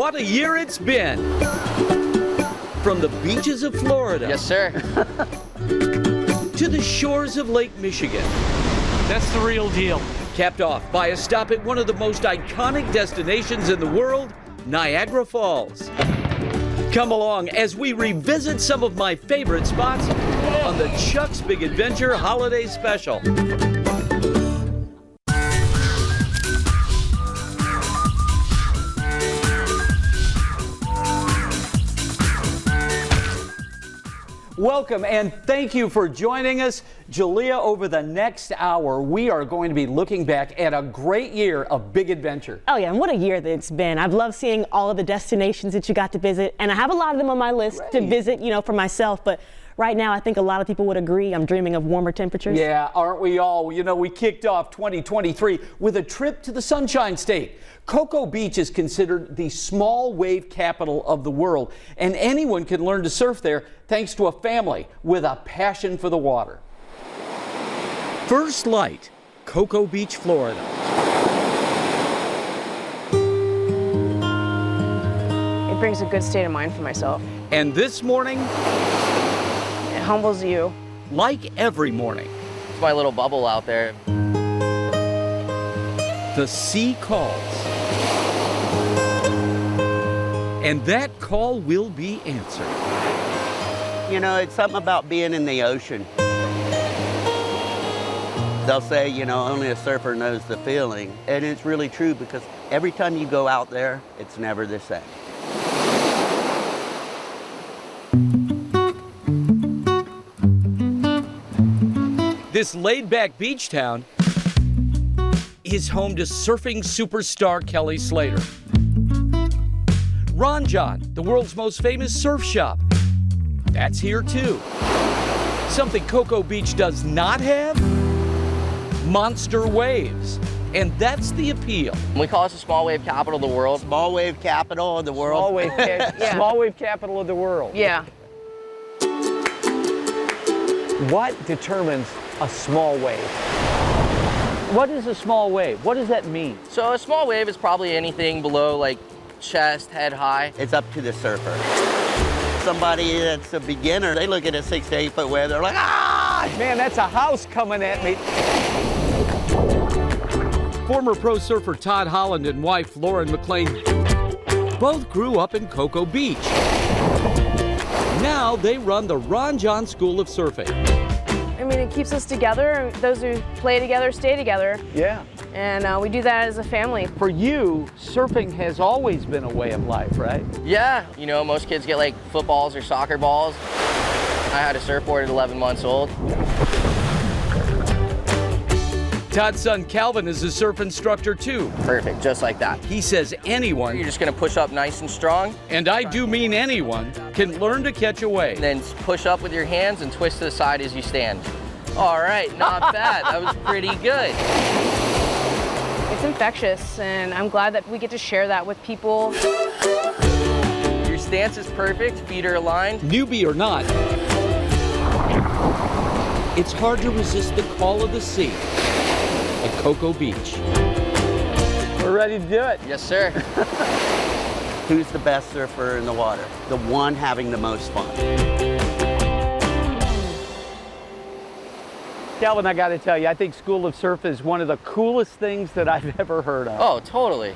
What a year it's been! From the beaches of Florida. Yes, sir. To the shores of Lake Michigan. That's the real deal. Capped off by a stop at one of the most iconic destinations in the world, Niagara Falls. Come along as we revisit some of my favorite spots on the Chuck's Big Adventure Holiday Special. Welcome and thank you for joining us. Jalea, over the next hour, we are going to be looking back at a great year of big adventure. Oh yeah, and what a year that it's been. I've loved seeing all of the destinations that you got to visit, and I have a lot of them on my list to visit, for myself, but right now I think a lot of people would agree I'm dreaming of warmer temperatures. Yeah, aren't we all? We kicked off 2023 with a trip to the Sunshine State. Cocoa Beach is considered the small wave capital of the world, and anyone can learn to surf there thanks to a family with a passion for the water. First Light, Cocoa Beach, Florida. It brings a good state of mind for myself. And this morning, It humbles you. like every morning, It's my little bubble out there. the sea calls. And that call will be answered. It's something about being in the ocean. They'll say, only a surfer knows the feeling. And it's really true because every time you go out there, it's never the same. This laid-back beach town is home to surfing superstar Kelly Slater. Ron John, the world's most famous surf shop, that's here too. Something Cocoa Beach does not have? Monster waves. And that's the appeal. We call us the small wave capital of the world. Small wave capital of the world. Small wave, small wave capital of the world. Yeah. What determines a small wave? What is a small wave? What does that mean? So a small wave is probably anything below like chest, head high. It's up to the surfer. Somebody that's a beginner, they look at a 6 to 8 foot wave, they're like, ah! Man, that's a house coming at me. Former pro surfer Todd Holland and wife Lauren McLean both grew up in Cocoa Beach. Now they run the Ron John School of Surfing. I mean, it keeps us together. Those who play together stay together. Yeah. And we do that as a family. For you, surfing has always been a way of life, right? Yeah, most kids get like footballs or soccer balls. I had a surfboard at 11 months old. Todd's son Calvin is a surf instructor too. Perfect, just like that. He says anyone, You're just gonna push up nice and strong, and I do mean anyone, can learn to catch a wave. then push up with your hands and twist to the side as you stand. All right, not bad. That was pretty good. It's infectious, and I'm glad that we get to share that with people. Your stance is perfect, feet are aligned. Newbie or not, it's hard to resist the call of the sea at Cocoa Beach. We're ready to do it. Yes, sir. Who's the best surfer in the water? The one having the most fun. Calvin, I got to tell you, I think School of Surf is one of the coolest things that I've ever heard of. Oh, totally.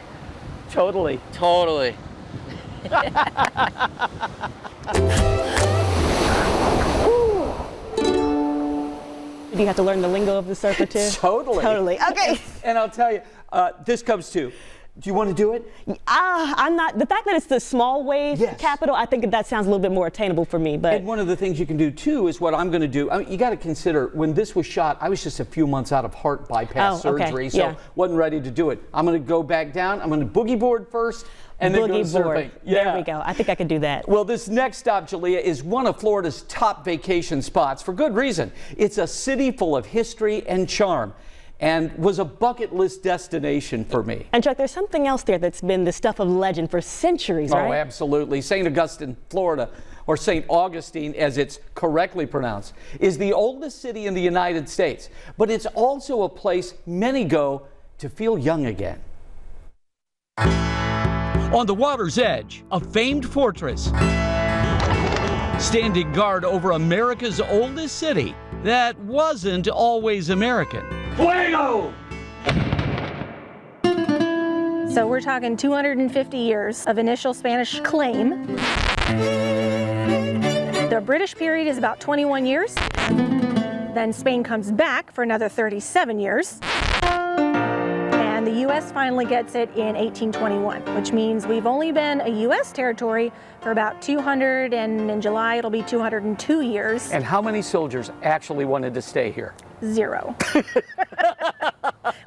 Totally. Totally. Do you have to learn the lingo of the surfer too? Totally. Totally. Okay. And I'll tell you, this comes to, do you want to do it? I'm not. The fact that it's the small wave capital, I think that sounds a little bit more attainable for me. But And one of the things you can do too is what I'm going to do. I mean, you got to consider when this was shot, I was just a few months out of heart bypass surgery, so wasn't ready to do it. I'm going to go back down. I'm going to boogie board first, and then go to surfing. There we go. I think I could do that. Well, this next stop, Jalea, is one of Florida's top vacation spots for good reason. It's a city full of history and charm, and was a bucket list destination for me. And Chuck, there's something else there that's been the stuff of legend for centuries, right? Oh, absolutely. St. Augustine, Florida, or St. Augustine as it's correctly pronounced, is the oldest city in the United States, but it's also a place many go to feel young again. On the water's edge, a famed fortress, standing guard over America's oldest city that wasn't always American. Fuego! So we're talking 250 years of initial Spanish claim. The British period is about 21 years. Then Spain comes back for another 37 years. And the U.S. finally gets it in 1821, which means we've only been a U.S. territory for about 200, and in July it'll be 202 years. And how many soldiers actually wanted to stay here? 0. It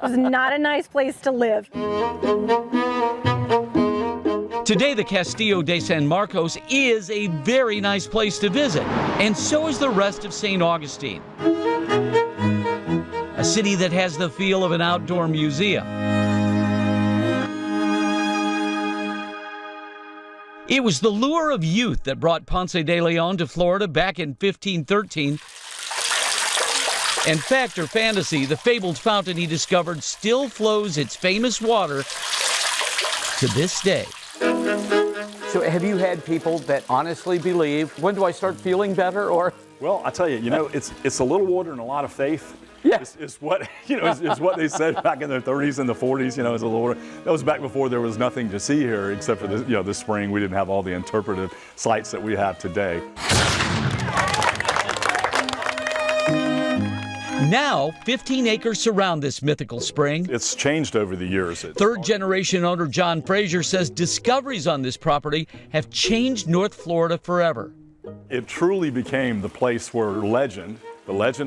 was not a nice place to live. Today, the Castillo de San Marcos is a very nice place to visit, and so is the rest of St. Augustine, a city that has the feel of an outdoor museum. It was the lure of youth that brought Ponce de Leon to Florida back in 1513. And fact or fantasy, the fabled fountain he discovered still flows its famous water to this day. So have you had people that honestly believe, when do I start feeling better? Or Well, I tell you, it's a little water and a lot of faith. Yeah. It's what is what they said back in the 30s and the 40s. It's a little water. That was back before there was nothing to see here except for this spring. We didn't have all the interpretive sites that we have today. Now, 15 acres surround this mythical spring. It's changed over the years. Third-generation owner John Frazier says discoveries on this property have changed North Florida forever. It truly became the place where the legend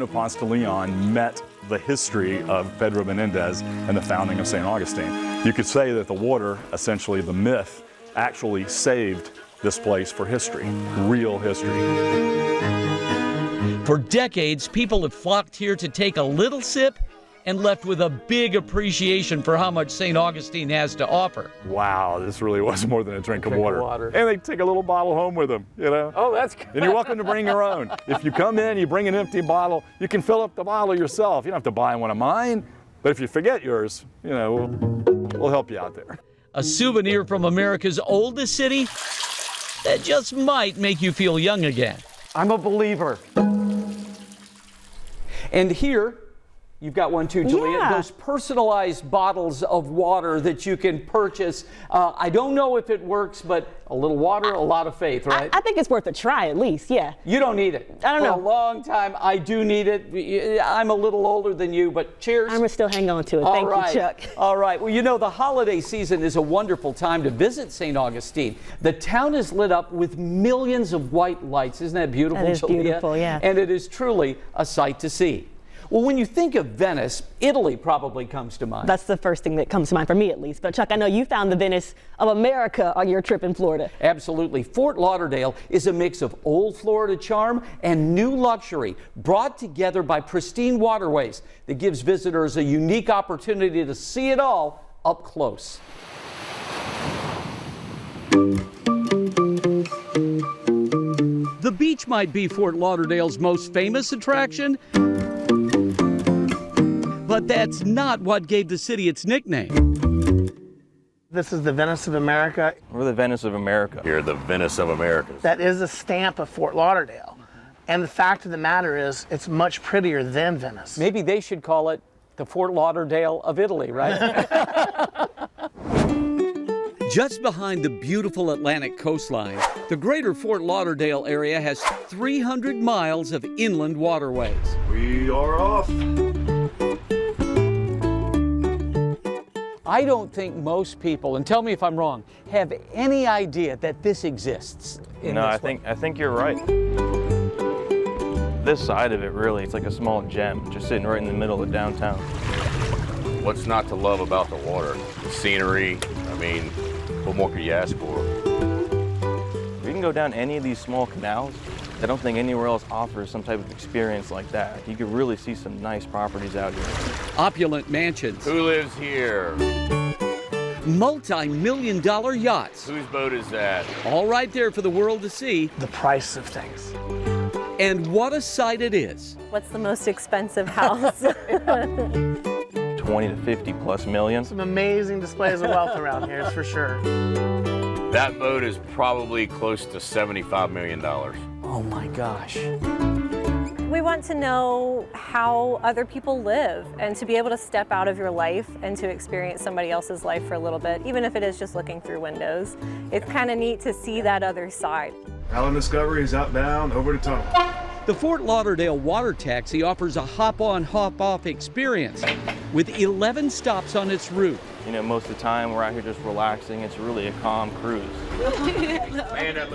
of Ponce de Leon met the history of Pedro Menendez and the founding of St. Augustine. You could say that the water, essentially the myth, actually saved this place for history, real history. For decades, people have flocked here to take a little sip and left with a big appreciation for how much St. Augustine has to offer. Wow, this really was more than a drink of water. And they take a little bottle home with them, Oh, that's good. And you're welcome to bring your own. If you come in, you bring an empty bottle, you can fill up the bottle yourself. You don't have to buy one of mine, but if you forget yours, we'll help you out there. A souvenir from America's oldest city that just might make you feel young again. I'm a believer. And here, you've got one too, Jalea. Yeah. Those personalized bottles of water that you can purchase. I don't know if it works, but a little water, a lot of faith, right? I think it's worth a try at least, yeah. You don't need it. I don't know. For a long time, I do need it. I'm a little older than you, but cheers. I'm going to still hang on to it. Thank you, Chuck. All right. Well, the holiday season is a wonderful time to visit St. Augustine. The town is lit up with millions of white lights. Isn't that beautiful, That is Jalea? beautiful, yeah. And it is truly a sight to see. Well, when you think of Venice, Italy probably comes to mind. That's the first thing that comes to mind for me, at least. But Chuck, I know you found the Venice of America on your trip in Florida. Absolutely. Fort Lauderdale is a mix of old Florida charm and new luxury brought together by pristine waterways that gives visitors a unique opportunity to see it all up close. The beach might be Fort Lauderdale's most famous attraction, but that's not what gave the city its nickname. This is the Venice of America. We're the Venice of America. You're the Venice of America. That is a stamp of Fort Lauderdale. And the fact of the matter is, it's much prettier than Venice. Maybe they should call it the Fort Lauderdale of Italy, right? Just behind the beautiful Atlantic coastline, the greater Fort Lauderdale area has 300 miles of inland waterways. We are off. I don't think most people, and tell me if I'm wrong, have any idea that this exists. No, I think you're right. This side of it really, it's like a small gem, just sitting right in the middle of downtown. What's not to love about the water? The scenery, what more could you ask for? We can go down any of these small canals. I don't think anywhere else offers some type of experience like that. You can really see some nice properties out here. Opulent mansions. Who lives here? Multi-million-dollar yachts. Whose boat is that? All right there for the world to see. The price of things. And what a sight it is. What's the most expensive house? 20 to 50 plus million. Some amazing displays of wealth around here, that's for sure. That boat is probably close to $75 million. Oh my gosh. We want to know how other people live and to be able to step out of your life and to experience somebody else's life for a little bit, even if it is just looking through windows. It's kind of neat to see that other side. Island Discovery is outbound over the tunnel. The Fort Lauderdale water taxi offers a hop-on, hop-off experience with 11 stops on its route. You know, most of the time we're out here just relaxing. It's really a calm cruise.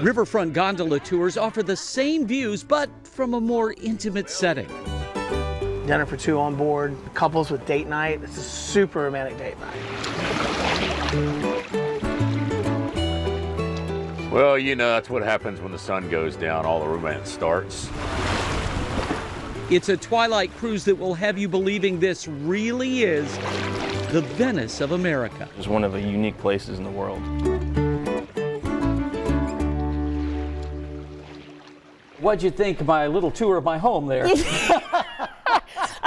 Riverfront gondola tours offer the same views, but from a more intimate setting. Dinner for two on board, couples with date night. It's a super romantic date night. Well, you know, that's what happens when the sun goes down. All the romance starts. It's a twilight cruise that will have you believing this really is the Venice of America. It's one of the unique places in the world. What'd you think of my little tour of my home there?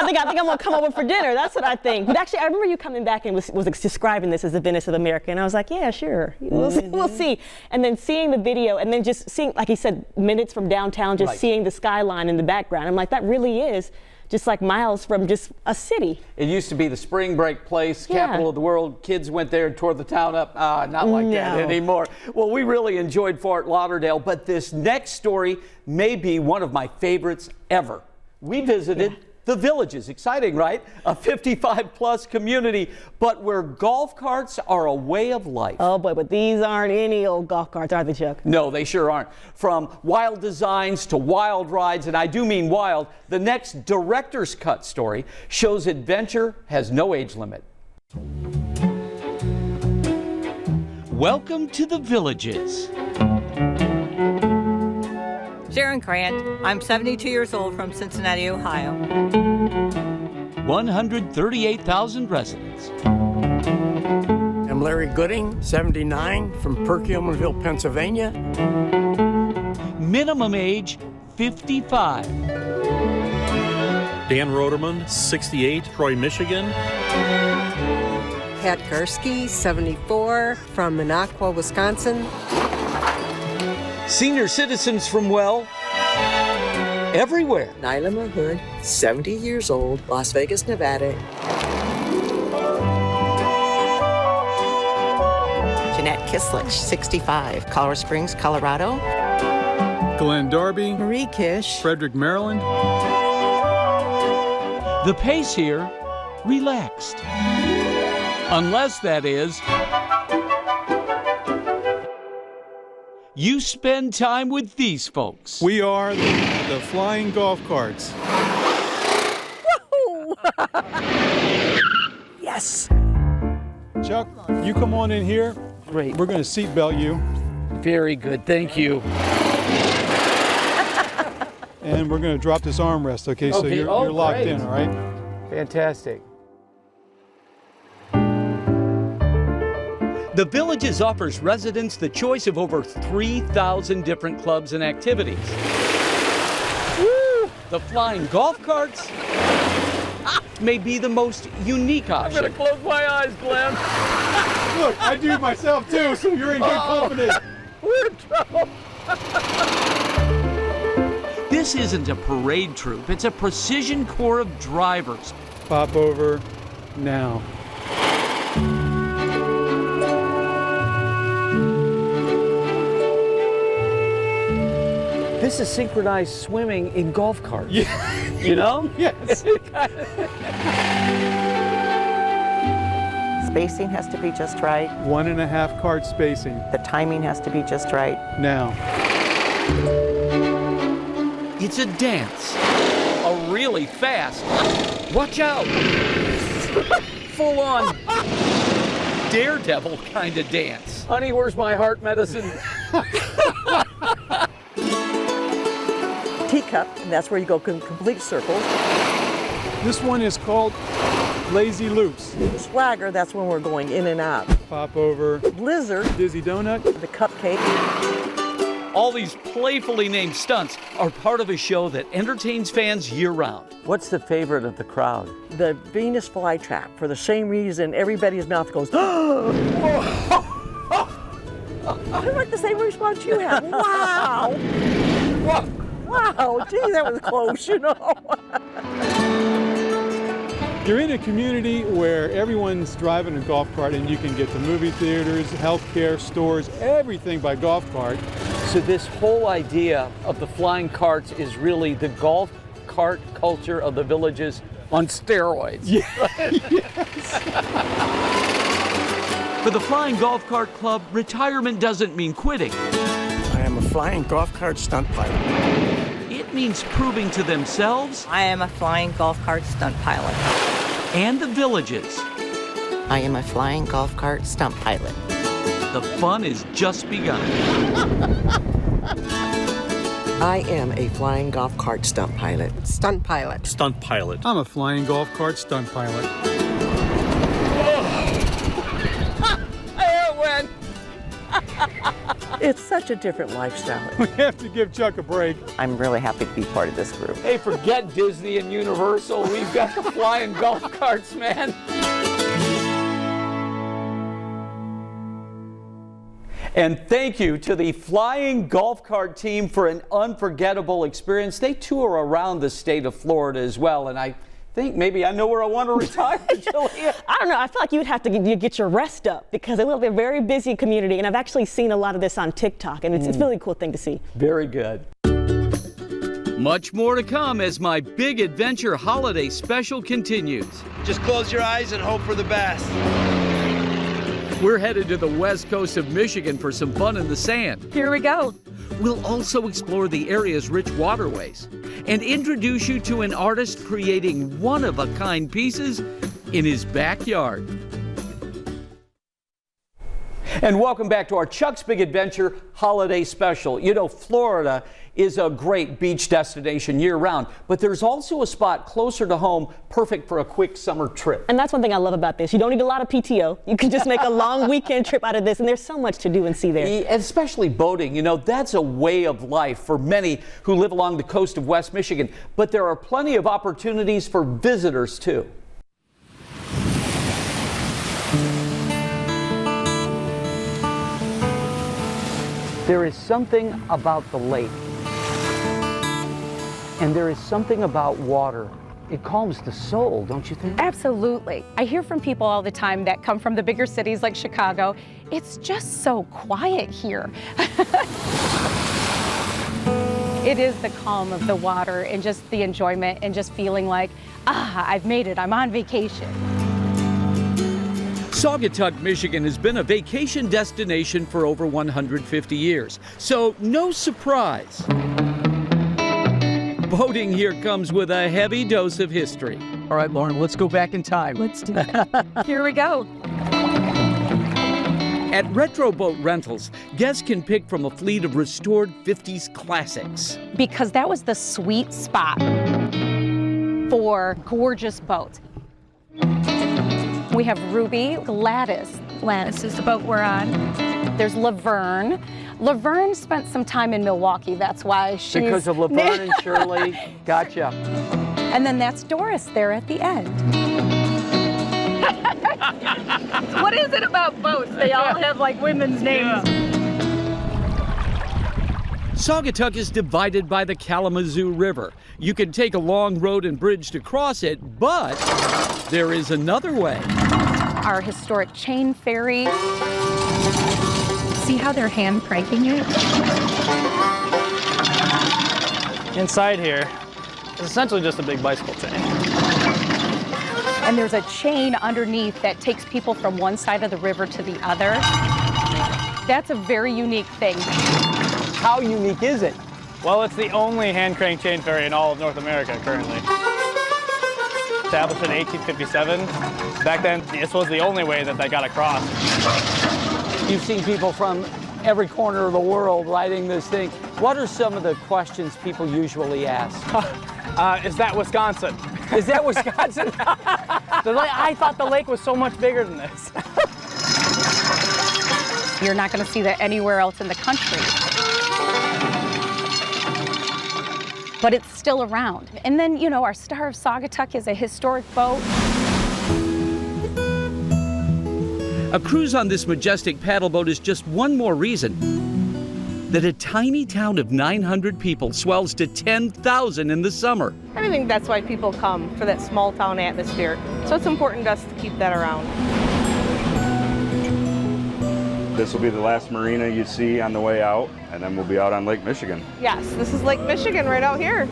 I think I'm gonna come over for dinner. That's what I think. But actually, I remember you coming back and was describing this as the Venice of America, and I was like, yeah, sure, we'll see. And then seeing the video, and then just seeing, like he said, minutes from downtown, just seeing the skyline in the background. I'm like, that really is just like miles from just a city. It used to be the spring break place, capital of the world. Kids went there and tore the town up. Not like that anymore. Well, we really enjoyed Fort Lauderdale, but this next story may be one of my favorites ever. We visited the Villages. Exciting, right? A 55-plus community, but where golf carts are a way of life. Oh boy, but these aren't any old golf carts, are they, Chuck? No, they sure aren't. From wild designs to wild rides, and I do mean wild, the next director's cut story shows adventure has no age limit. Welcome to the Villages. Sharon Grant. I'm 72 years old from Cincinnati, Ohio. 138,000 residents. I'm Larry Gooding, 79, from Perkiomenville, Pennsylvania. Minimum age, 55. Dan Roderman, 68, Troy, Michigan. Pat Gursky, 74, from Minocqua, Wisconsin. Senior citizens from, well, everywhere. Nyla Mahood, 70 years old, Las Vegas, Nevada. Jeanette Kislich, 65, Colorado Springs, Colorado. Glenn Darby. Marie Kish. Frederick, Maryland. The pace here, relaxed. Unless, that is, you spend time with these folks. We are the flying golf carts. Yes! Chuck, you come on in here. Great. We're going to seatbelt you. Very good, thank you. And we're going to drop this armrest, okay? So you're locked in, all right? Fantastic. The Villages offers residents the choice of over 3,000 different clubs and activities. Woo! The flying golf carts may be the most unique option. I'm gonna close my eyes, Glenn. Look, I do myself too, so you're in good company. We're in trouble. This isn't a parade troupe, it's a precision corps of drivers. Pop over now. This is synchronized swimming in golf carts. Yeah. You know? Yes. Spacing has to be just right. 1.5 cart spacing. The timing has to be just right. Now. It's a dance. A really fast, watch out, full on daredevil kind of dance. Honey, where's my heart medicine? Teacup, and that's where you go complete circles. This one is called Lazy Loops. Swagger, that's when we're going in and out. Pop over. Blizzard. Dizzy Donut. The cupcake. All these playfully named stunts are part of a show that entertains fans year-round. What's the favorite of the crowd? The Venus flytrap. For the same reason, everybody's mouth goes, I like the same response you have. Wow. Wow, gee, that was close, you know. You're in a community where everyone's driving a golf cart and you can get to movie theaters, healthcare, stores, everything by golf cart. So this whole idea of the flying carts is really the golf cart culture of the villages on steroids. Yeah. For the Flying Golf Cart Club, retirement doesn't mean quitting. I am a flying golf cart stunt pilot. It means proving to themselves I am a flying golf cart stunt pilot. and the villages. I am a flying golf cart stunt pilot. The fun is just begun. I am a flying golf cart stunt pilot. Stunt pilot. Stunt pilot. I'm a flying golf cart stunt pilot. I win. It's such a different lifestyle. We have to give Chuck a break. I'm really happy to be part of this group. Hey, forget Disney and Universal. We've got the flying golf carts, man. And thank you to the Flying Golf Cart team for an unforgettable experience. They tour around the state of Florida as well, and I think maybe I know where I want to retire, Jalea. I don't know. I feel like you would have to get your rest up because it will be a very busy community, and I've actually seen a lot of this on TikTok, and it's a really cool thing to see. Very good. Much more to come as my Big Adventure Holiday Special continues. Just close your eyes and hope for the best. We're headed to the west coast of Michigan for some fun in the sand. Here we go. We'll also explore the area's rich waterways and introduce you to an artist creating one-of-a-kind pieces in his backyard. And welcome back to our Chuck's Big Adventure Holiday Special. You know, Florida is a great beach destination year-round, but there's also a spot closer to home perfect for a quick summer trip. And that's one thing I love about this. You don't need a lot of PTO. You can just make a long weekend trip out of this, and there's so much to do and see there. Especially boating. You know, that's a way of life for many who live along the coast of West Michigan, but there are plenty of opportunities for visitors too. There is something about the lake, and there is something about water. It calms the soul, don't you think? Absolutely. I hear from people all the time that come from the bigger cities like Chicago. It's just so quiet here. It is the calm of the water and just the enjoyment and just feeling like, I've made it, I'm on vacation. Saugatuck, Michigan has been a vacation destination for over 150 years, so no surprise. Boating here comes with a heavy dose of history. All right, Lauren, let's go back in time. Let's do it. Here we go. At Retro Boat Rentals, guests can pick from a fleet of restored 50s classics. Because that was the sweet spot for gorgeous boats. We have Ruby, Gladys. Gladys is the boat we're on. There's Laverne. Laverne spent some time in Milwaukee. That's why she's... Because of Laverne and Shirley. Gotcha. And then that's Doris there at the end. What is it about boats? They all have like women's names. Saugatuck is divided by the Kalamazoo River. You can take a long road and bridge to cross it, but there is another way. Our historic chain ferry. See how they're hand cranking it? Inside here is essentially just a big bicycle chain. And there's a chain underneath that takes people from one side of the river to the other. That's a very unique thing. How unique is it? Well, it's the only hand crank chain ferry in all of North America currently. Established in 1857. Back then, this was the only way that they got across. You've seen people from every corner of the world riding this thing. What are some of the questions people usually ask? Is that Wisconsin? Is that Wisconsin? I thought the lake was so much bigger than this. You're not going to see that anywhere else in the country. but it's still around. And then, you know, our Star of Saugatuck is a historic boat. A cruise on this majestic paddle boat is just one more reason that a tiny town of 900 people swells to 10,000 in the summer. I think that's why people come, for that small town atmosphere. So it's important to us to keep that around. This will be the last marina you see on the way out, and then we'll be out on Lake Michigan. Yes, this is Lake Michigan right out here.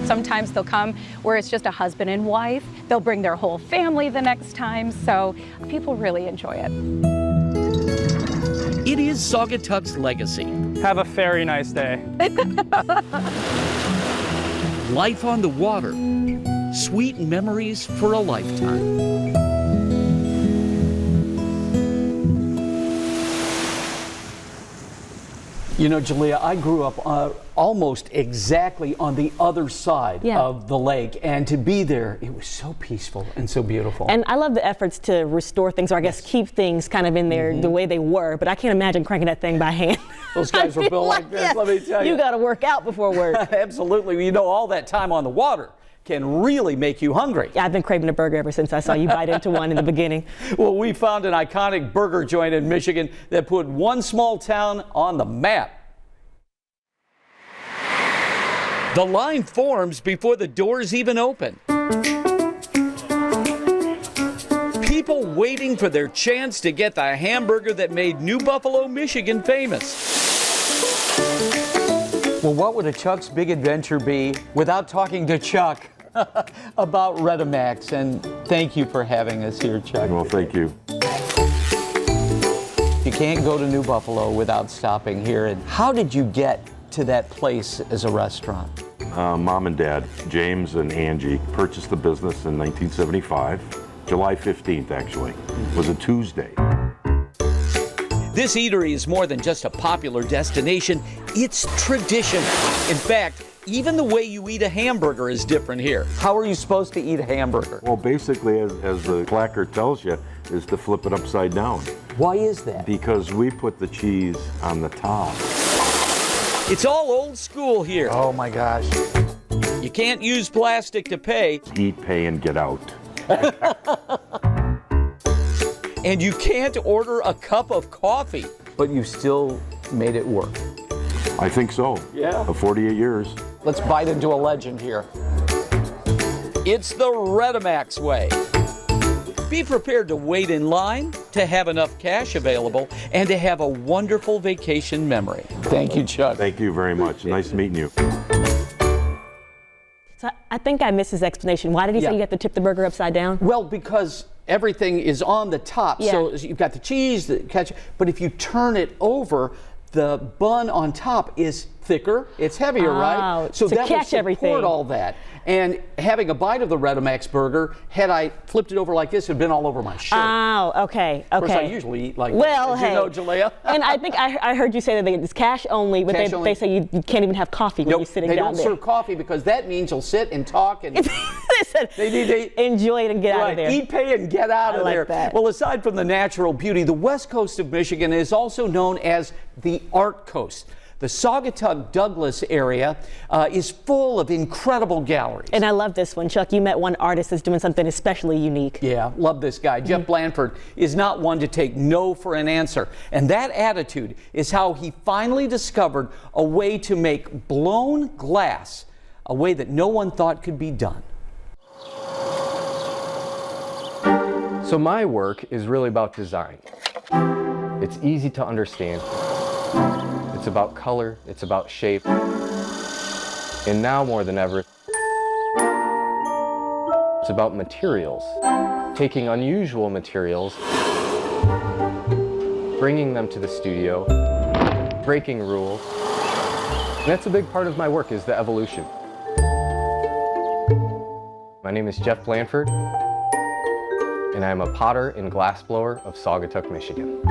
Sometimes they'll come where it's just a husband and wife. They'll bring their whole family the next time, so people really enjoy it. It is Saugatuck's legacy. Have a very nice day. Life on the water, sweet memories for a lifetime. You know, Jalea, I grew up almost exactly on the other side of the lake, and to be there, it was so peaceful and so beautiful. And I love the efforts to restore things, or I guess keep things kind of in there the way they were, but I can't imagine cranking that thing by hand. Those guys were built like this, let me tell you. You got to work out before work. Absolutely. You know, all that time on the water can really make you hungry. Yeah, I've been craving a burger ever since I saw you bite into one in the beginning. Well, we found an iconic burger joint in Michigan that put one small town on the map. The line forms before the doors even open. People waiting for their chance to get the hamburger that made New Buffalo, Michigan famous. Well, what would a Chuck's Big Adventure be without talking to Chuck about Redemax? And thank you for having us here, Chuck. Well, thank you. You can't go to New Buffalo without stopping here. And how did you get to that place as a restaurant? Mom and Dad, James and Angie, purchased the business in 1975. July 15th, actually, was a Tuesday. This eatery is more than just a popular destination, it's tradition. In fact, even the way you eat a hamburger is different here. How are you supposed to eat a hamburger? Well, basically, as the placard tells you, is to flip it upside down. Why is that? Because we put the cheese on the top. It's all old school here. Oh my gosh. You can't use plastic to pay. Eat, pay, and get out. And you can't order a cup of coffee, but you still made it work. I think so. Yeah. For 48 years. Let's bite into a legend here. It's the Redemax way. Be prepared to wait in line, to have enough cash available, and to have a wonderful vacation memory. Thank you, Chuck. Thank you very much. Nice meeting you. So I think I missed his explanation. Why did he say you have to tip the burger upside down? Well, because everything is on the top. So you've got the cheese, the ketchup, but if you turn it over, the bun on top is thicker, it's heavier, right? So that will support all that. And having a bite of the Redemax burger, had I flipped it over like this, it would have been all over my shirt. Oh, okay, okay. Of course, I usually eat like well, that. Hey. You know, Jalea? And I think I heard you say that it's cash only, but they say you can't even have coffee when you're sitting down there. They don't serve coffee because that means you'll sit and talk and they need to enjoy it and get out of there. Eat, pay, and get out of there. That. Well, aside from the natural beauty, the west coast of Michigan is also known as the Art Coast. The Saugatuck Douglas area is full of incredible galleries. And I love this one. Chuck, you met one artist that's doing something especially unique. Yeah, love this guy. Jeff Blanford is not one to take no for an answer. And that attitude is how he finally discovered a way to make blown glass, a way that no one thought could be done. So my work is really about design. It's easy to understand. It's about color, it's about shape, and now more than ever, it's about materials. Taking unusual materials, bringing them to the studio, breaking rules. And that's a big part of my work, is the evolution. My name is Jeff Blanford, and I'm a potter and glassblower of Saugatuck, Michigan.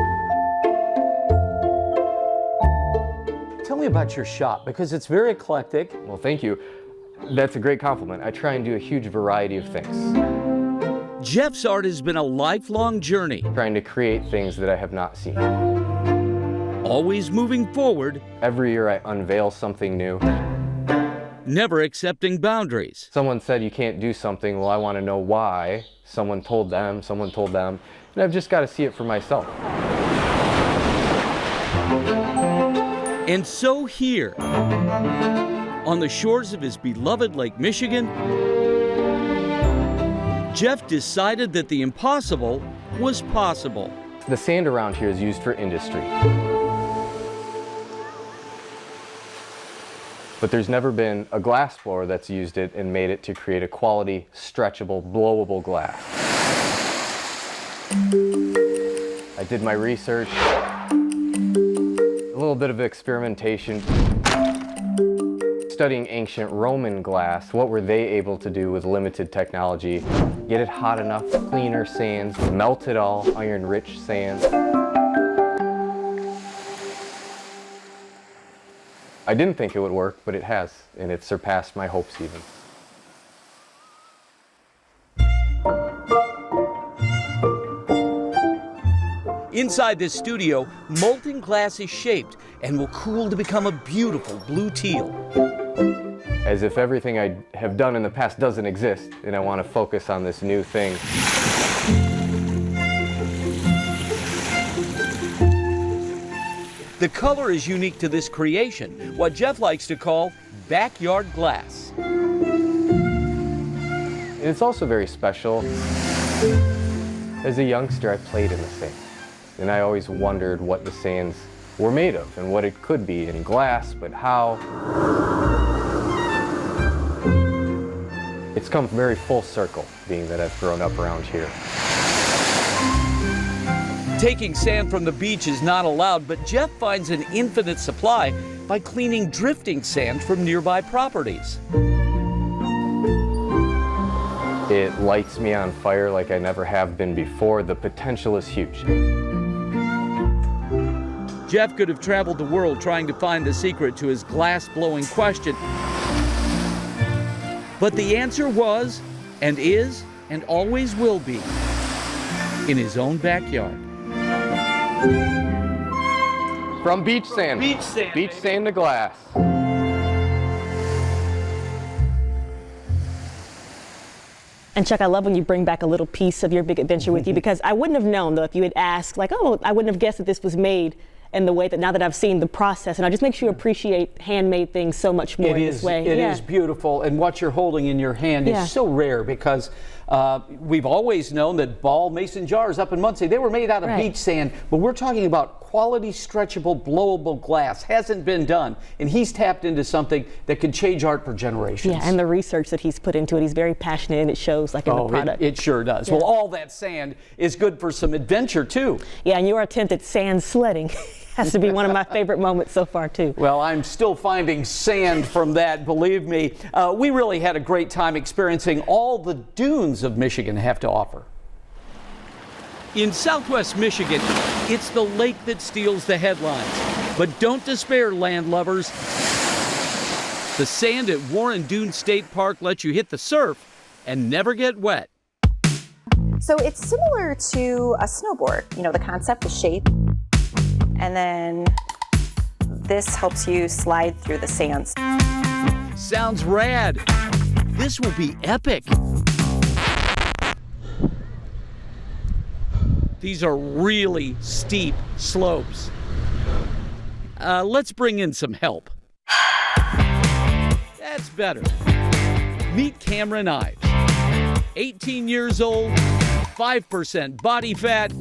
Tell me about your shop, because it's very eclectic. Well, thank you. That's a great compliment. I try and do a huge variety of things. Jeff's art has been a lifelong journey. Trying to create things that I have not seen. always moving forward. Every year I unveil something new. Never accepting boundaries. Someone said you can't do something, well, I want to know why. Someone told them, and I've just got to see it for myself. And so here, on the shores of his beloved Lake Michigan, Jeff decided that the impossible was possible. The sand around here is used for industry. But there's never been a glass blower that's used it and made it to create a quality, stretchable, blowable glass. I did my research, a little bit of experimentation, studying ancient Roman glass. What were they able to do with limited technology? Get it hot enough, cleaner sands, melt it all, iron-rich sands. I didn't think it would work, but it has, and it surpassed my hopes even. Inside this studio, molten glass is shaped and will cool to become a beautiful blue teal. As if everything I have done in the past doesn't exist, and I want to focus on this new thing. The color is unique to this creation, what Jeff likes to call backyard glass. And it's also very special. As a youngster, I played in the sand, and I always wondered what the sands were made of and what it could be in glass, but how. It's come very full circle, being that I've grown up around here. Taking sand from the beach is not allowed, but Jeff finds an infinite supply by cleaning drifting sand from nearby properties. It lights me on fire like I never have been before. The potential is huge. Jeff could have traveled the world trying to find the secret to his glass-blowing question. But the answer was, and is, and always will be, in his own backyard. From beach sand. Beach sand. Beach sand to glass. And Chuck, I love when you bring back a little piece of your big adventure with you, because I wouldn't have known, though, if you had asked, like, oh, I wouldn't have guessed that this was made in the way that now that I've seen the process, and it just makes you appreciate handmade things so much more in this way. It is beautiful, and what you're holding in your hand is so rare, because we've always known that ball mason jars up in Muncie, they were made out of beach sand, but we're talking about quality, stretchable, blowable glass. Hasn't been done, and he's tapped into something that could change art for generations. Yeah, and the research that he's put into it, he's very passionate, and it shows like in the product. It sure does. Yeah. Well, all that sand is good for some adventure too. Yeah, and your attempt at sand sledding has to be one of my favorite moments so far too. Well, I'm still finding sand from that, believe me. We really had a great time experiencing all the dunes of Michigan have to offer. In Southwest Michigan, it's the lake that steals the headlines. But don't despair, land lovers. The sand at Warren Dune State Park lets you hit the surf and never get wet. So it's similar to a snowboard. You know, the concept, the shape, and then this helps you slide through the sands. Sounds rad. This will be epic. These are really steep slopes. Let's bring in some help. That's better. Meet Cameron Ives. 18 years old, 5% body fat,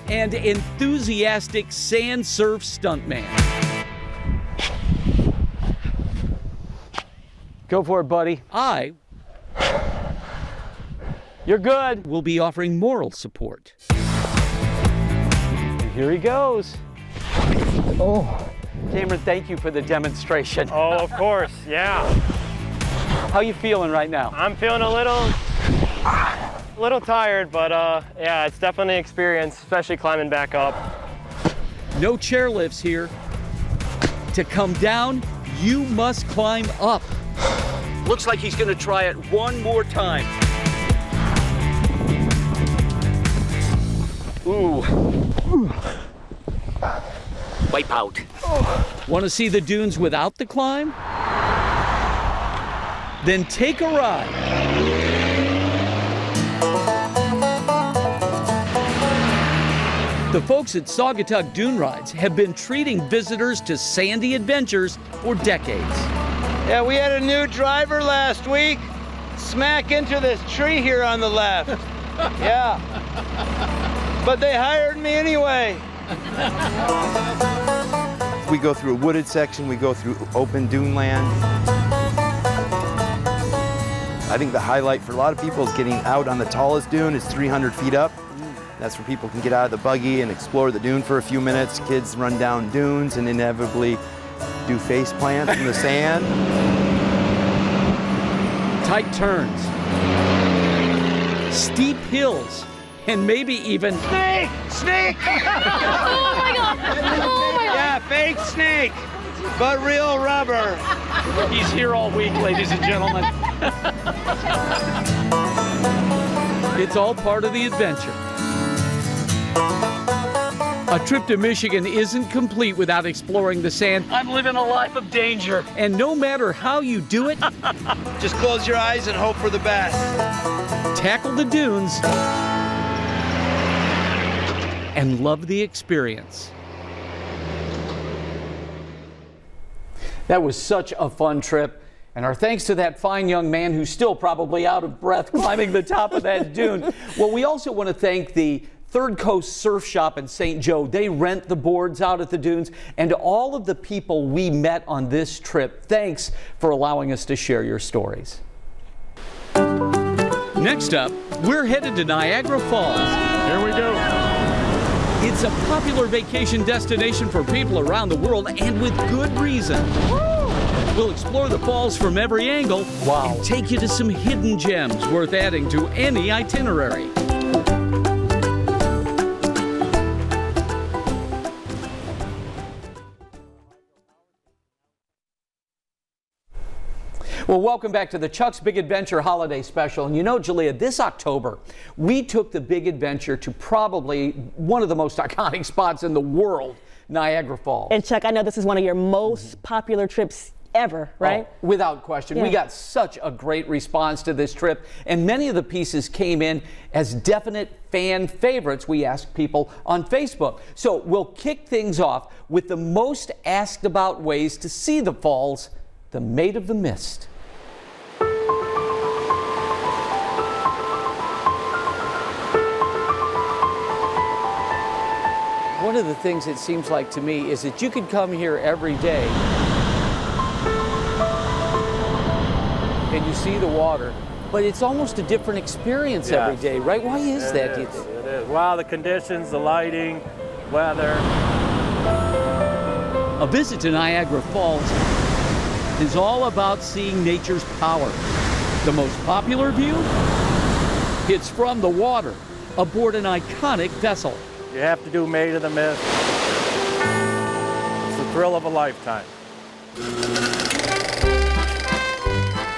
and enthusiastic sand surf stuntman. Go for it, buddy. You're good. We'll be offering moral support. And here he goes. Oh, Cameron, thank you for the demonstration. Oh, of course, yeah. How you feeling right now? I'm feeling a little tired, but yeah, it's definitely an experience, especially climbing back up. No chairlifts here. To come down, you must climb up. Looks like he's gonna try it one more time. Ooh. wipe out. Want to see the dunes without the climb? Then take a ride. The folks at Saugatuck Dune Rides have been treating visitors to sandy adventures for decades. Yeah, we had a new driver last week. Smack into this tree here on the left. Yeah. But they hired me anyway. We go through a wooded section, we go through open dune land. I think the highlight for a lot of people is getting out on the tallest dune. It's 300 feet up. That's where people can get out of the buggy and explore the dune for a few minutes. Kids run down dunes and inevitably do face plants in the sand. Tight turns, steep hills, and maybe even snake! Snake! Oh my God! Oh my God! Yeah, fake snake, but real rubber. He's here all week, ladies and gentlemen. It's all part of the adventure. A trip to Michigan isn't complete without exploring the sand. I'm living a life of danger. And no matter how you do it, just close your eyes and hope for the best. Tackle the dunes and love the experience. That was such a fun trip. And our thanks to that fine young man who's still probably out of breath climbing the top of that dune. Well, we also want to thank the Third Coast Surf Shop in St. Joe. They rent the boards out at the dunes, and to all of the people we met on this trip, thanks for allowing us to share your stories. Next up, we're headed to Niagara Falls. Here we go. It's a popular vacation destination for people around the world, and with good reason. We'll explore the falls from every angle and take you to some hidden gems worth adding to any itinerary. Well, welcome back to the Chuck's Big Adventure Holiday Special. And you know, Jalea, this October, we took the Big Adventure to probably one of the most iconic spots in the world, Niagara Falls. And Chuck, I know this is one of your most popular trips ever, right? Oh, without question. Yeah. We got such a great response to this trip, and many of the pieces came in as definite fan favorites. We asked people on Facebook. So we'll kick things off with the most asked about ways to see the falls, the Maid of the Mist. One of the things it seems like to me is that you could come here every day and you see the water, but it's almost a different experience every day, right? Why is that, do you think? It is. Wow, the conditions, the lighting, weather. A visit to Niagara Falls is all about seeing nature's power. The most popular view? It's from the water, aboard an iconic vessel. You have to do Maid of the Mist. It's the thrill of a lifetime.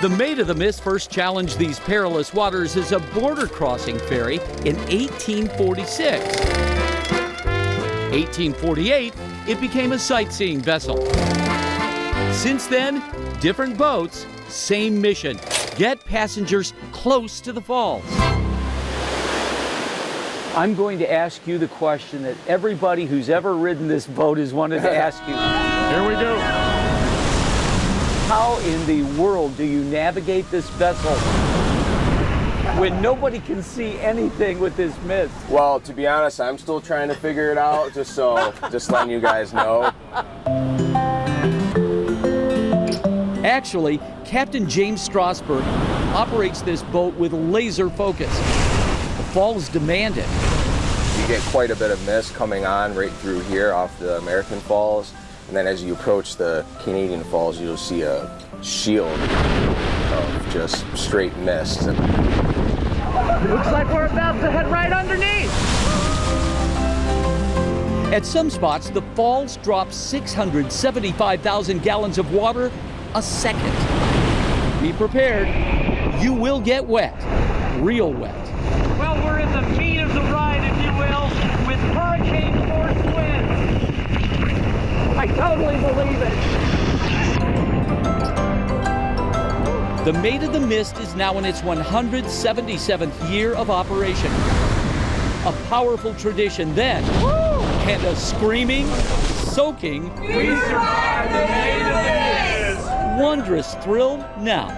The Maid of the Mist first challenged these perilous waters as a border crossing ferry in 1846. 1848, it became a sightseeing vessel. Since then, different boats, same mission: get passengers close to the falls. I'm going to ask you the question that everybody who's ever ridden this boat has wanted to ask you. Here we go. How in the world do you navigate this vessel when nobody can see anything with this mist? Well, to be honest, I'm still trying to figure it out, just letting you guys know. Actually, Captain James Strasberg operates this boat with laser focus. The falls demand it. You get quite a bit of mist coming on right through here off the American Falls. And then as you approach the Canadian Falls, you'll see a shield of just straight mist. Looks like we're about to head right underneath. At some spots, the falls drop 675,000 gallons of water a second. Be prepared. You will get wet. Real wet. Well, we're in the meat of the ride, if you will, with hurricane force winds. The Maid of the Mist is now in its 177th year of operation. A powerful tradition then, and a screaming, soaking, "We survived the Maid of the Mist!" wondrous thrill now.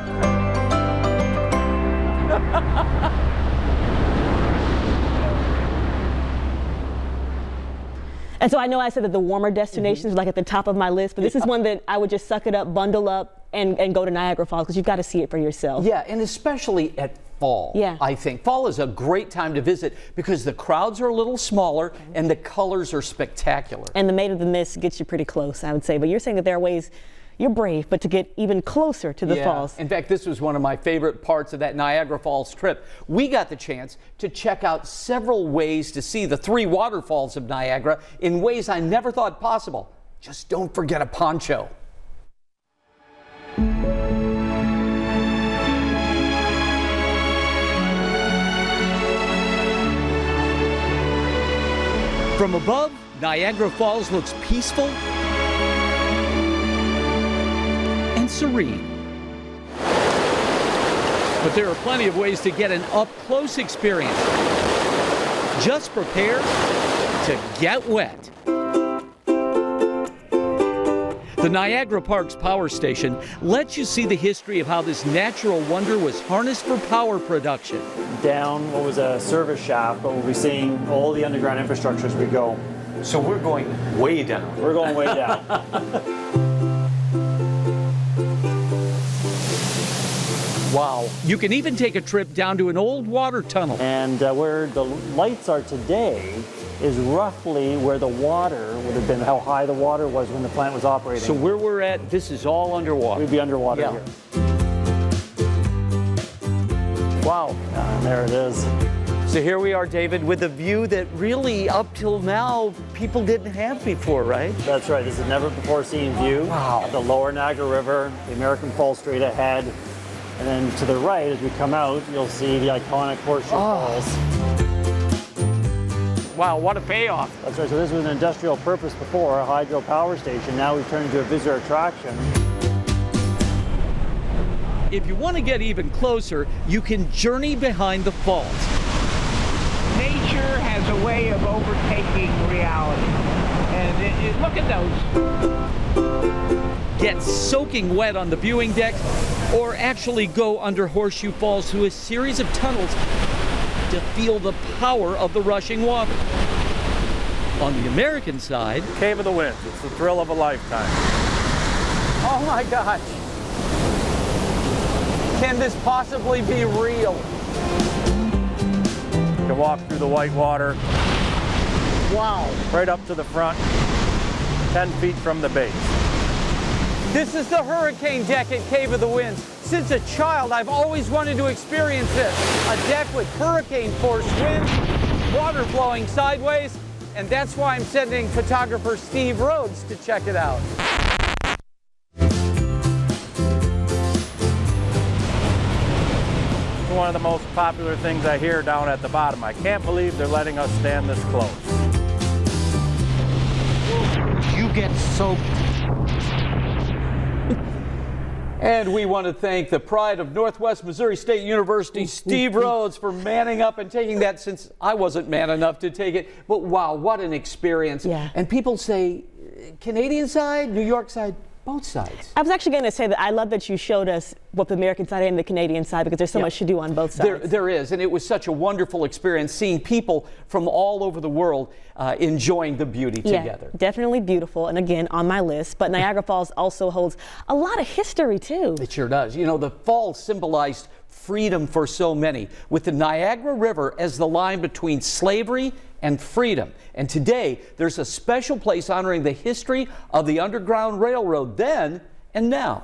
And so I know I said that the warmer destinations are like at the top of my list, but this is one that I would just suck it up, bundle up, and go to Niagara Falls, because you've got to see it for yourself. Yeah, and especially at fall, Yeah. I think. Fall is a great time to visit because the crowds are a little smaller and the colors are spectacular. And the Maid of the Mist gets you pretty close, I would say. But you're saying that there are ways, you're brave, but to get even closer to the falls. In fact, this was one of my favorite parts of that Niagara Falls trip. We got the chance to check out several ways to see the 3 waterfalls of Niagara in ways I never thought possible. Just don't forget a poncho. From above, Niagara Falls looks peaceful and serene. But there are plenty of ways to get an up-close experience. Just prepare to get wet. The Niagara Parks Power Station lets you see the history of how this natural wonder was harnessed for power production. Down what was a service shaft, but we'll be seeing all the underground infrastructure as we go. So we're going way down. We're going way down. Wow. You can even take a trip down to an old water tunnel. And where the lights are today is roughly where the water would have been, how high the water was when the plant was operating. So where we're at, this is all underwater. We'd be underwater here. Wow. And there it is. So here we are, David, with a view that really up till now people didn't have before, right? That's right. This is a never before seen view. Wow. The lower Niagara River, the American Falls straight ahead. And then to the right, as we come out, you'll see the iconic Horseshoe Falls. Wow, what a payoff. That's right. So this was an industrial purpose before, a hydro power station. Now we've turned into a visitor attraction. If you want to get even closer, you can journey behind the falls. Nature has a way of overtaking reality. And look at those. Get soaking wet on the viewing deck, or actually go under Horseshoe Falls through a series of tunnels to feel the power of the rushing water. On the American side, Cave of the Winds. It's the thrill of a lifetime. oh my gosh, can this possibly be real? You can walk through the white water. Wow. Right up to the front, 10 feet from the base. This is the hurricane deck at Cave of the Winds. Since a child, I've always wanted to experience this. A deck with hurricane-force winds, water flowing sideways, and that's why I'm sending photographer Steve Rhodes to check it out. It's one of the most popular things I hear down at the bottom. I can't believe they're letting us stand this close. You get soaked. And we want to thank the pride of Northwest Missouri State University, Steve Rhodes, for manning up and taking that, since I wasn't man enough to take it. But wow, what an experience. Yeah. And people say, Canadian side, New York side, both sides. I was actually going to say that I love that you showed us both the American side and the Canadian side, because there's so much to do on both sides. There is, and it was such a wonderful experience seeing people from all over the world enjoying the beauty together. Definitely beautiful, and again, on my list. But Niagara Falls also holds a lot of history, too. It sure does. You know, the falls symbolized freedom for so many, with the Niagara River as the line between slavery and freedom. And today, there's a special place honoring the history of the Underground Railroad then and now.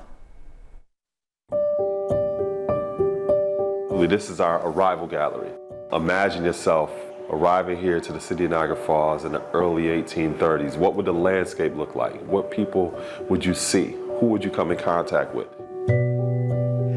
This is our arrival gallery. Imagine yourself arriving here to the city of Niagara Falls in the early 1830s. What would the landscape look like? What people would you see? Who would you come in contact with?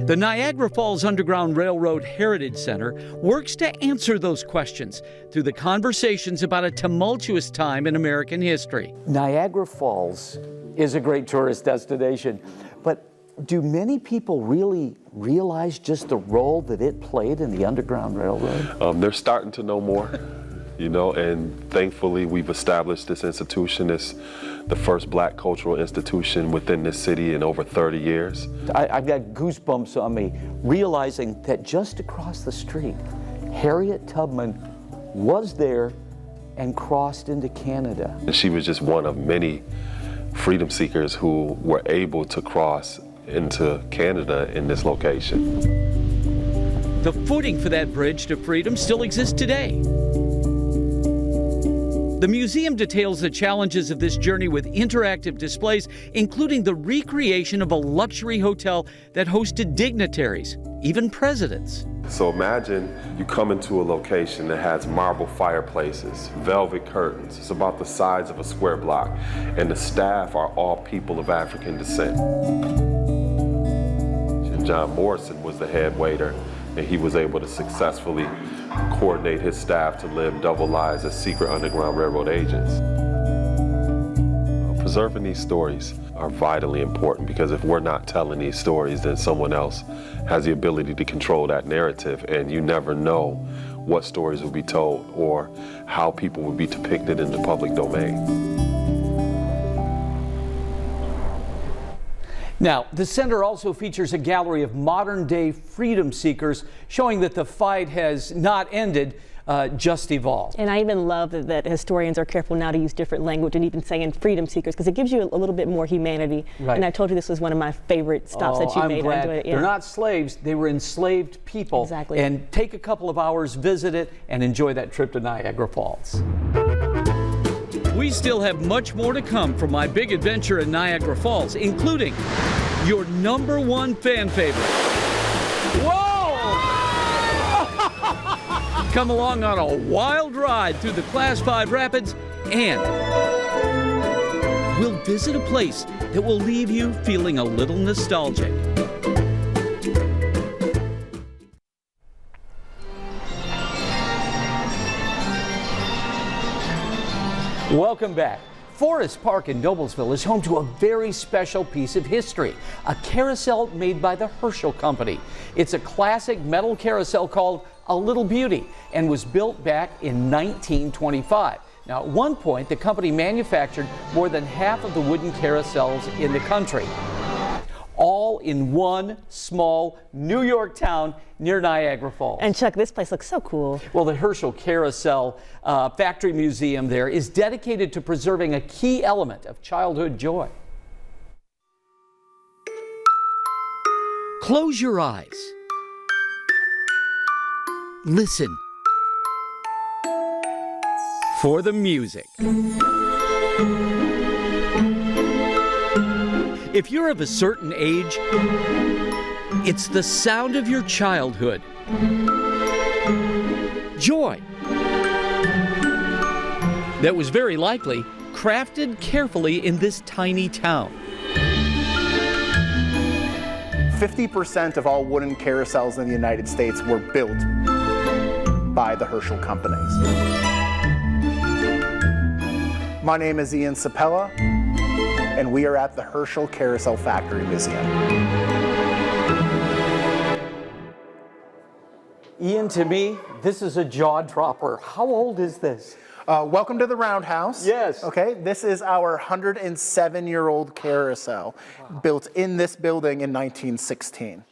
The Niagara Falls Underground Railroad Heritage Center works to answer those questions through the conversations about a tumultuous time in American history. Niagara Falls is a great tourist destination, but do many people really realize just the role that it played in the Underground Railroad? They're starting to know more, you know, and thankfully we've established this institution as the first black cultural institution within this city in over 30 years. I've got goosebumps on me realizing that just across the street, Harriet Tubman was there and crossed into Canada. And she was just one of many freedom seekers who were able to cross into Canada in this location. The footing for that bridge to freedom still exists today. The museum details the challenges of this journey with interactive displays, including the recreation of a luxury hotel that hosted dignitaries, even presidents. So imagine you come into a location that has marble fireplaces, velvet curtains. It's about the size of a square block, and the staff are all people of African descent. And John Morrison was the head waiter, and he was able to successfully coordinate his staff to live double lives as secret Underground Railroad agents. Preserving these stories are vitally important, because if we're not telling these stories, then someone else has the ability to control that narrative, and you never know what stories will be told or how people will be depicted in the public domain. Now, the center also features a gallery of modern-day freedom seekers, showing that the fight has not ended, just evolved. And I even love that historians are careful now to use different language and even saying freedom seekers, because it gives you a little bit more humanity. Right. And I told you this was one of my favorite stops that you I'm made. glad. I enjoyed it. Yeah. They're not slaves, they were enslaved people. Exactly. And take a couple of hours, visit it, and enjoy that trip to Niagara Falls. We still have much more to come from my big adventure in Niagara Falls, including your #1 fan favorite. Whoa! Come along on a wild ride through the Class 5 rapids, and we'll visit a place that will leave you feeling a little nostalgic. Welcome back. Forest Park in Noblesville is home to a very special piece of history, a carousel made by the Herschel Company. It's a classic metal carousel called A Little Beauty and was built back in 1925. Now, at one point, the company manufactured more than half of the wooden carousels in the country, all in one small New York town near Niagara Falls. And Chuck, this place looks so cool. Well, the Herschel Carousel Factory Museum there is dedicated to preserving a key element of childhood joy. Close your eyes. Listen for the music. If you're of a certain age, it's the sound of your childhood. Joy. That was very likely crafted carefully in this tiny town. 50% of all wooden carousels in the United States were built by the Herschel companies. My name is Ian Sapella, and we are at the Herschel Carousel Factory Museum. Ian, to me, this is a jaw dropper. How old is this? Welcome to the Roundhouse. Yes. Okay, this is our 107-year-old carousel, built in this building in 1916.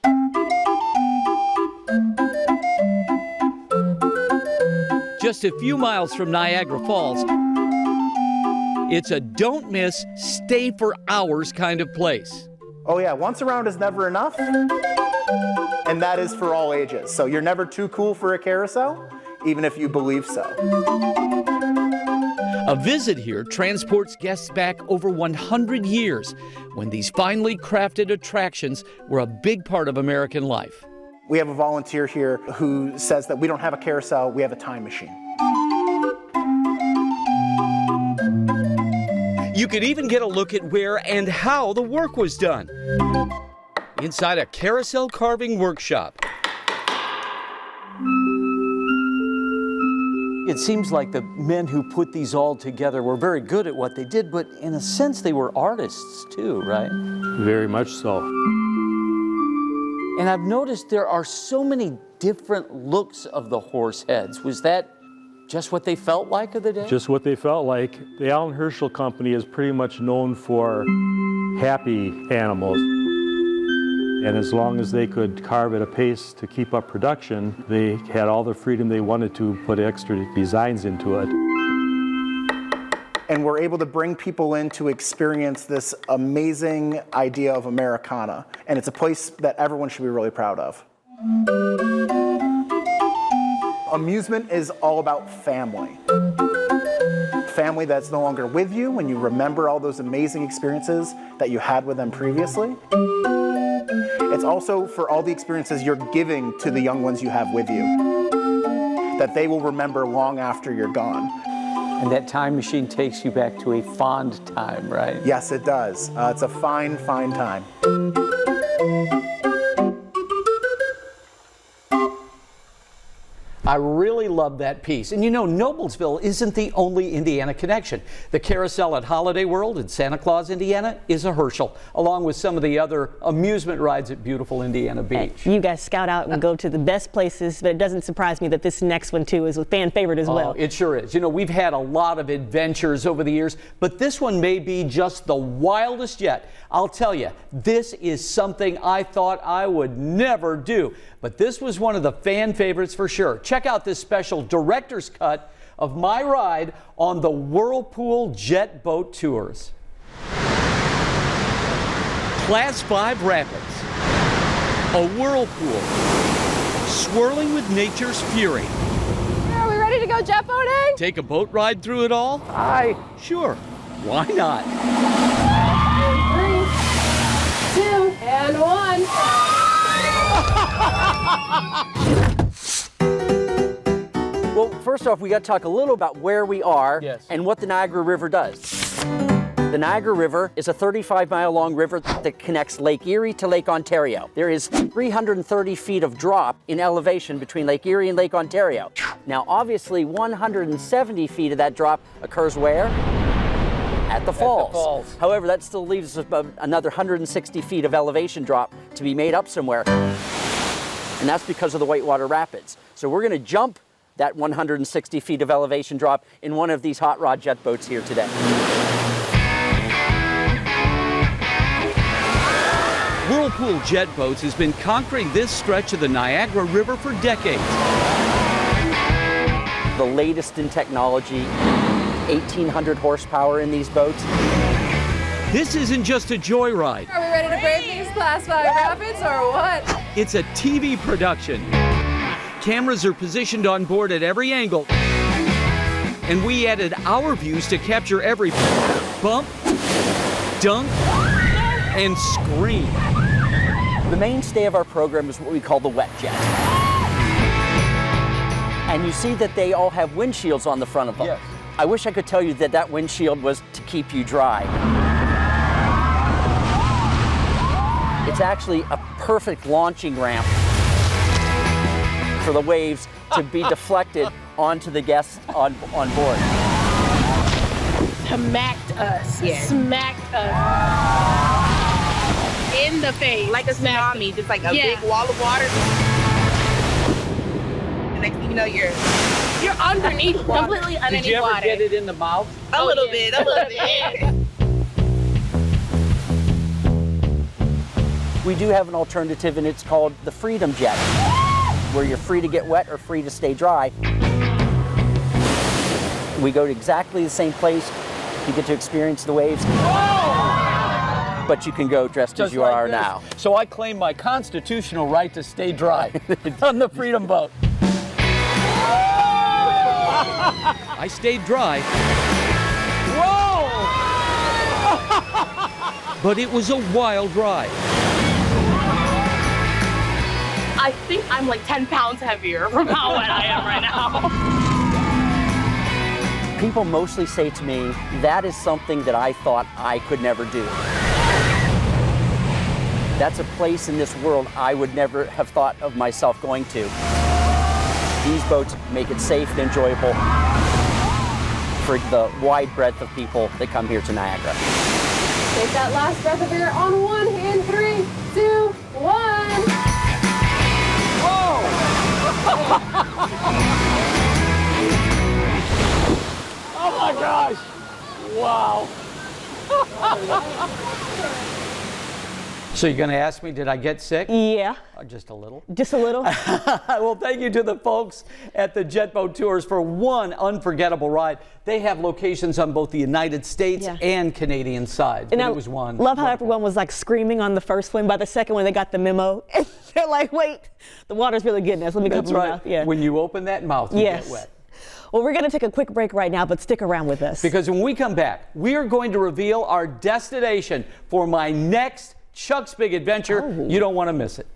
Just a few miles from Niagara Falls, it's a don't miss, stay for hours kind of place. Oh yeah, once around is never enough, and that is for all ages. So you're never too cool for a carousel, even if you believe so. A visit here transports guests back over 100 years when these finely crafted attractions were a big part of American life. We have a volunteer here who says that we don't have a carousel, we have a time machine. You could even get a look at where and how the work was done inside a carousel carving workshop. It seems like the men who put these all together were very good at what they did, but in a sense they were artists too, right? Very much so. And I've noticed there are so many different looks of the horse heads. Was that just what they felt like of the day? Just what they felt like. The Allen Herschel Company is pretty much known for happy animals. And as long as they could carve at a pace to keep up production, they had all the freedom they wanted to put extra designs into it. And we're able to bring people in to experience this amazing idea of Americana. And it's a place that everyone should be really proud of. Amusement is all about family. Family that's no longer with you when you remember all those amazing experiences that you had with them previously. It's also for all the experiences you're giving to the young ones you have with you, that they will remember long after you're gone. And that time machine takes you back to a fond time, right? Yes, it does. It's a fine, fine time. I really love that piece. And you know, Noblesville isn't the only Indiana connection. The Carousel at Holiday World in Santa Claus, Indiana is a Herschel, along with some of the other amusement rides at beautiful Indiana Beach. You guys scout out and go to the best places, but it doesn't surprise me that this next one too is a fan favorite as well. It sure is. You know, we've had a lot of adventures over the years, but this one may be just the wildest yet. I'll tell you, this is something I thought I would never do, but this was one of the fan favorites for sure. Check out this special director's cut of my ride on the Whirlpool Jetboat Tours. Class 5 Rapids, a whirlpool, swirling with nature's fury. Are we ready to go jetboating? Take a boat ride through it all? Sure, why not? 3, 2, and 1. Well, first off, we got to talk a little about where we are and what the Niagara River does. The Niagara River is a 35-mile-long river that connects Lake Erie to Lake Ontario. There is 330 feet of drop in elevation between Lake Erie and Lake Ontario. Now, obviously, 170 feet of that drop occurs where? At the falls. However, that still leaves us about another 160 feet of elevation drop to be made up somewhere. And that's because of the Whitewater Rapids. So we're going to jump that 160 feet of elevation drop in one of these hot rod jet boats here today. Whirlpool Jet Boats has been conquering this stretch of the Niagara River for decades. The latest in technology, 1,800 horsepower in these boats. This isn't just a joyride. Are we ready to brave these Class 5 rapids or what? It's a TV production. Cameras are positioned on board at every angle, and we added our views to capture every bump, dunk, and scream. The mainstay of our program is what we call the wet jet. And you see that they all have windshields on the front of them. Yes. I wish I could tell you that that windshield was to keep you dry. It's actually a perfect launching ramp for the waves to be deflected onto the guests on board. Smacked us. Yeah. Smacked us. In the face. Like a tsunami, just like a big wall of water. The next thing you know, you're underneath water. Completely underneath water. Did you ever get it in the mouth? A little bit. We do have an alternative, and it's called the Freedom Jet, where you're free to get wet or free to stay dry. We go to exactly the same place. You get to experience the waves. But you can go dressed as you are now. So I claim my constitutional right to stay dry on the Freedom Boat. I stayed dry. Whoa! But it was a wild ride. I think I'm like 10 pounds heavier from how wet I am right now. People mostly say to me, that is something that I thought I could never do. That's a place in this world I would never have thought of myself going to. These boats make it safe and enjoyable for the wide breadth of people that come here to Niagara. Take that last breath of air on one hand. 3, 2, 1. Oh my gosh! Wow. So you're going to ask me, did I get sick? Yeah. Just a little? Just a little. Well, thank you to the folks at the Jetboat Tours for one unforgettable ride. They have locations on both the United States and Canadian sides. And But I it was one. love how everyone was like screaming on the first one. By the second one, they got the memo. And they're like, wait, the water's really getting us. Let me go That's open my right. mouth. Yeah. When you open that mouth, you get wet. Well, we're going to take a quick break right now, but stick around with us. Because when we come back, we are going to reveal our destination for my next Chuck's Big Adventure. You don't want to miss it.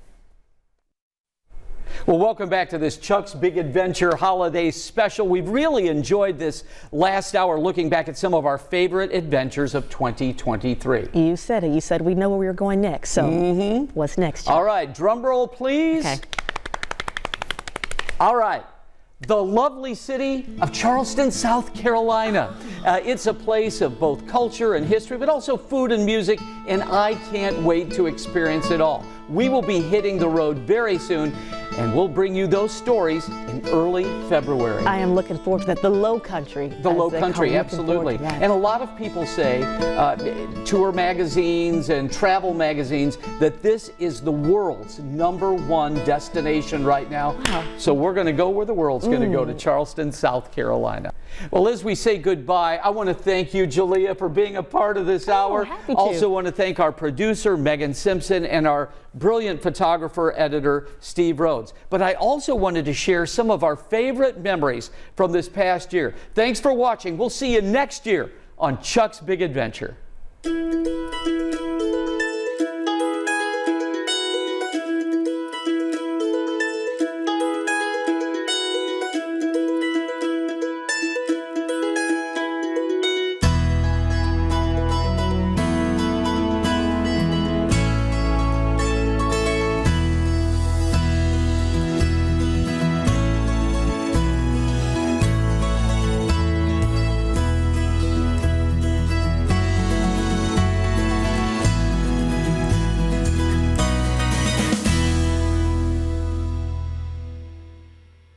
Well, welcome back to this Chuck's Big Adventure holiday special. We've really enjoyed this last hour looking back at some of our favorite adventures of 2023. You said it. You said we know where we were going next. So what's next, Chuck? All right, drum roll, please. Okay. All right. The lovely city of Charleston, South Carolina. It's a place of both culture and history, but also food and music, and I can't wait to experience it all. We will be hitting the road very soon, and we'll bring you those stories in early February. I am looking forward to that. The Low Country. The Low Country, absolutely. And a lot of people say, tour magazines and travel magazines, that this is the world's #1 destination right now. Wow. So we're going to go where the world's going to go, to Charleston, South Carolina. Well, as we say goodbye, I want to thank you, Jalea, for being a part of this hour. Happy to. Also want to thank our producer, Megan Simpson, and our brilliant photographer, editor, Steve Rhodes. But I also wanted to share some of our favorite memories from this past year. Thanks for watching. We'll see you next year on Chuck's Big Adventure.